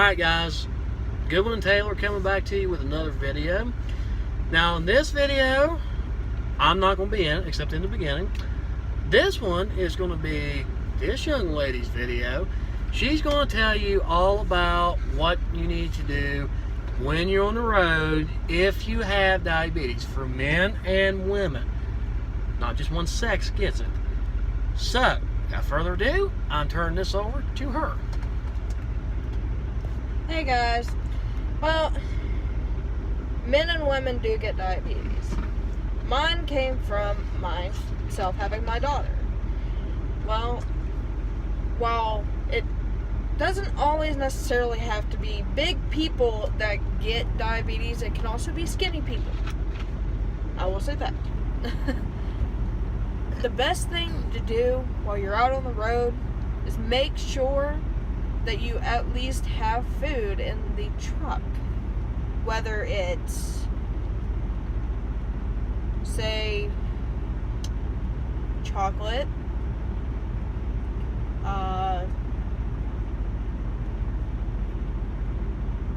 Alright guys, Goodwin and Taylor coming back to you with another video. Now in this video, I'm not going to be in it except in the beginning. This one is going to be this young lady's video. She's going to tell you all about what you need to do when you're on the road if you have diabetes, for men and women. Not just one sex gets it. So, without further ado, I'm turning this over to her. Hey guys, well, men and women do get diabetes. Mine came from myself having my daughter. Well, while it doesn't always necessarily have to be big people that get diabetes, it can also be skinny people. I will say that. The best thing to do while you're out on the road is make sure that you at least have food in the truck. Whether it's, say, chocolate,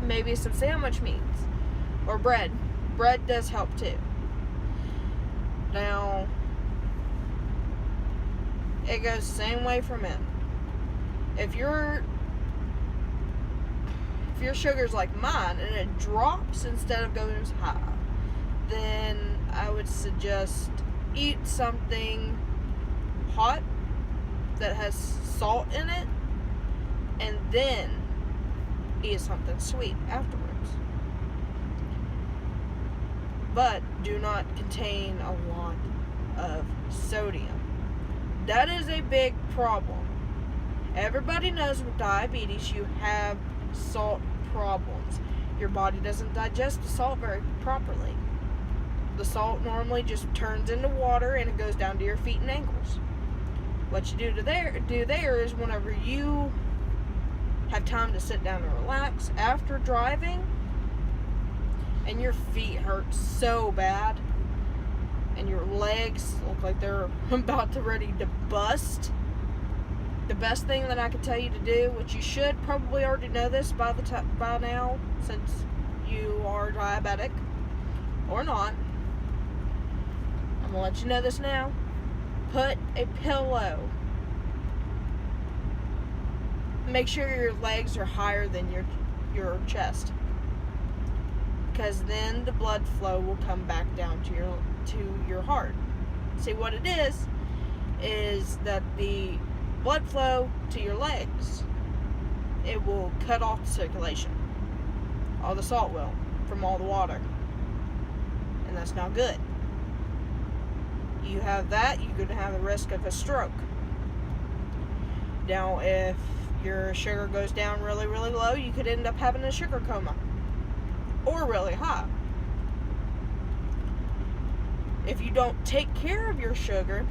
maybe some sandwich meats, or bread. Bread does help too. Now, it goes the same way for men. If your sugar's like mine and it drops instead of goes high, then I would suggest eat something hot that has salt in it, and then eat something sweet afterwards. But do not contain a lot of sodium. That is a big problem. Everybody knows with diabetes you have salt problems. Your body doesn't digest the salt very properly. The salt normally just turns into water and it goes down to your feet and ankles. What you do there is whenever you have time to sit down and relax after driving and your feet hurt so bad and your legs look like they're about to ready to bust, the best thing that I could tell you to do, which you should probably already know this by now, since you are diabetic or not, I'm gonna let you know this now. Put a pillow. Make sure your legs are higher than your chest, because then the blood flow will come back down to your heart. See, what it is that the blood flow to your legs, it will cut off the circulation. All the salt will, from all the water. And that's not good. You have that, you're going to have the risk of a stroke. Now, if your sugar goes down really, really low, you could end up having a sugar coma. Or really high. If you don't take care of your sugar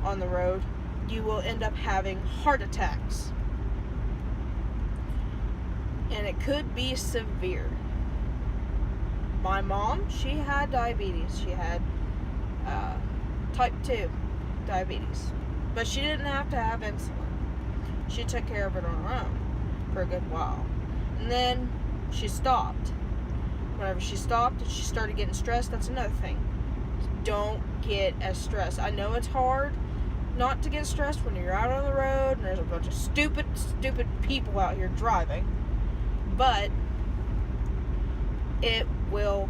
on the road, you will end up having heart attacks. And it could be severe. My mom, she had diabetes. She had type 2 diabetes. But she didn't have to have insulin. She took care of it on her own for a good while. And then she stopped. Whenever she stopped and she started getting stressed, that's another thing. Don't get as stressed. I know it's hard not to get stressed when you're out on the road and there's a bunch of stupid people out here driving, but it will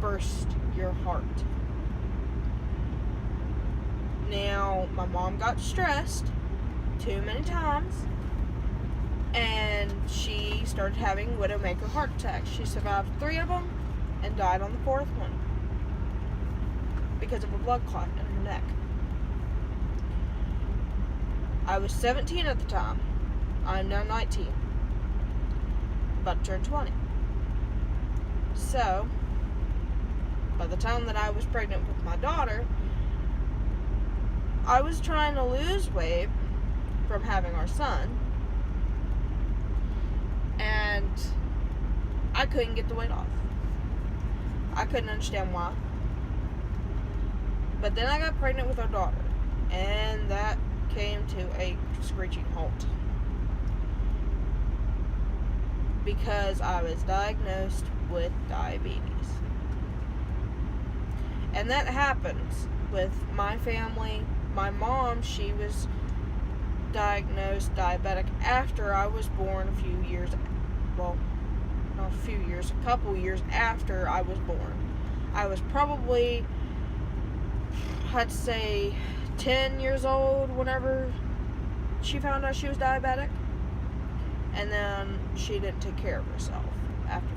burst your heart. Now, my mom got stressed too many times and she started having widowmaker heart attacks. She survived 3 of them and died on the 4th one because of a blood clot in her neck. I was 17 at the time. I'm now 19. About to turn 20. So, by the time that I was pregnant with my daughter, I was trying to lose weight from having our son, and I couldn't get the weight off. I couldn't understand why. But then I got pregnant with our daughter, and that came to a screeching halt. because I was diagnosed with diabetes. And that happens with my family. My mom, she was diagnosed diabetic after I was born a couple years after I was born. I was probably, I'd say, 10 years old whenever she found out she was diabetic. And then she didn't take care of herself after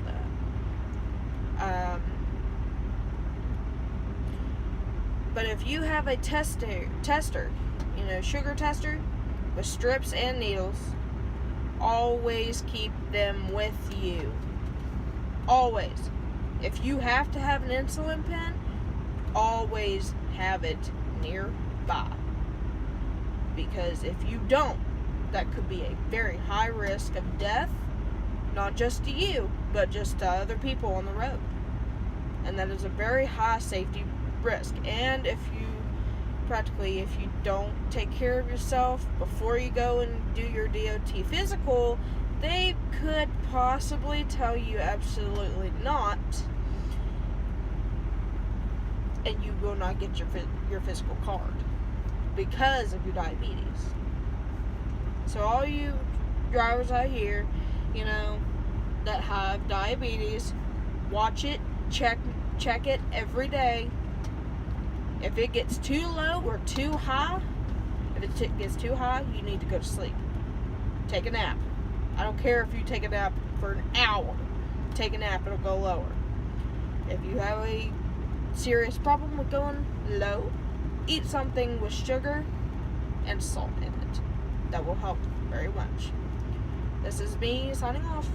that. But if you have a tester, sugar tester with strips and needles, always keep them with you. Always. If you have to have an insulin pen, always have it nearby. Because if you don't, that could be a very high risk of death, not just to you, but just to other people on the road. And that is a very high safety risk. And if you don't take care of yourself before you go and do your DOT physical, they could possibly tell you absolutely not, and you will not get your physical card because of your diabetes. So all you drivers out here, that have diabetes, watch it, check it every day. If it gets too low or too high, if it gets too high, you need to go to sleep. Take a nap. I don't care if you take a nap for an hour. Take a nap, it'll go lower. If you have a serious problem with going low, eat something with sugar and salt in it. That will help very much. This is me signing off.